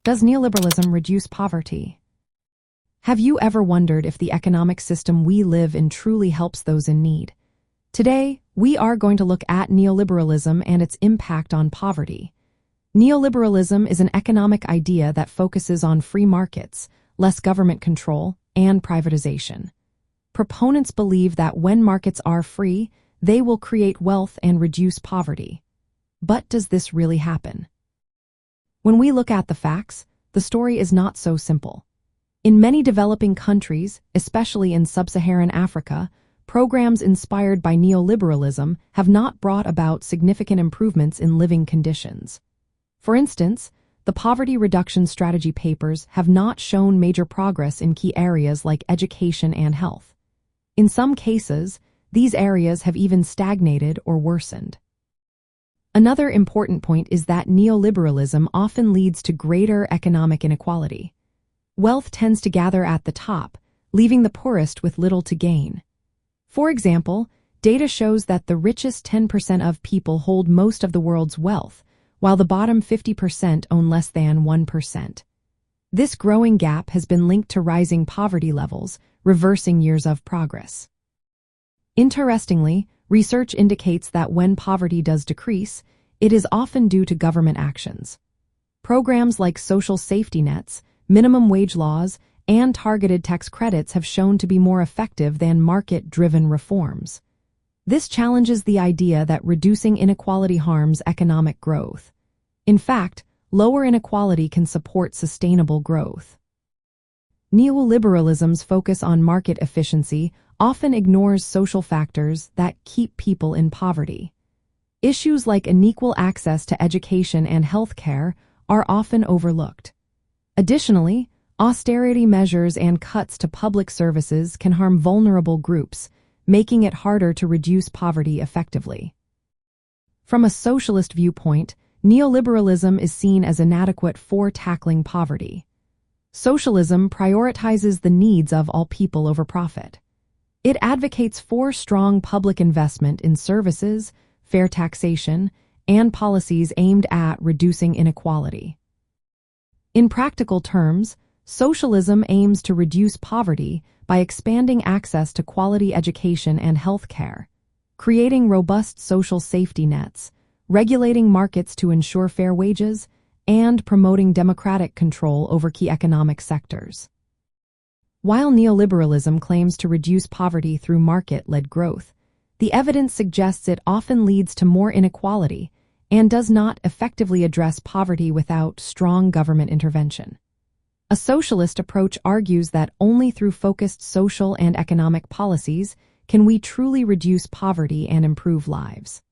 Does neoliberalism reduce poverty? Have you ever wondered if the economic system we live in truly helps those in need? Today, we are going to look at neoliberalism and its impact on poverty. Neoliberalism is an economic idea that focuses on free markets, less government control, and privatization. Proponents believe that when markets are free, they will create wealth and reduce poverty. But does this really happen? When we look at the facts, the story is not so simple. In many developing countries, especially in sub-Saharan Africa, programs inspired by neoliberalism have not brought about significant improvements in living conditions. For instance, the poverty reduction strategy papers have not shown major progress in key areas like education and health. In some cases, these areas have even stagnated or worsened. Another important point is that neoliberalism often leads to greater economic inequality. Wealth tends to gather at the top, leaving the poorest with little to gain. For example, data shows that the richest 10% of people hold most of the world's wealth, while the bottom 50% own less than 1%. This growing gap has been linked to rising poverty levels, reversing years of progress. Interestingly, research indicates that when poverty does decrease, it is often due to government actions. Programs like social safety nets, minimum wage laws, and targeted tax credits have shown to be more effective than market-driven reforms. This challenges the idea that reducing inequality harms economic growth. In fact, lower inequality can support sustainable growth. Neoliberalism's focus on market efficiency often ignores social factors that keep people in poverty. Issues like unequal access to education and health care are often overlooked. Additionally, austerity measures and cuts to public services can harm vulnerable groups, making it harder to reduce poverty effectively. From a socialist viewpoint, neoliberalism is seen as inadequate for tackling poverty. Socialism prioritizes the needs of all people over profit. It advocates for strong public investment in services, fair taxation, and policies aimed at reducing inequality. In practical terms, socialism aims to reduce poverty by expanding access to quality education and health care, creating robust social safety nets, regulating markets to ensure fair wages, and promoting democratic control over key economic sectors. While neoliberalism claims to reduce poverty through market-led growth, the evidence suggests it often leads to more inequality and does not effectively address poverty without strong government intervention. A socialist approach argues that only through focused social and economic policies can we truly reduce poverty and improve lives.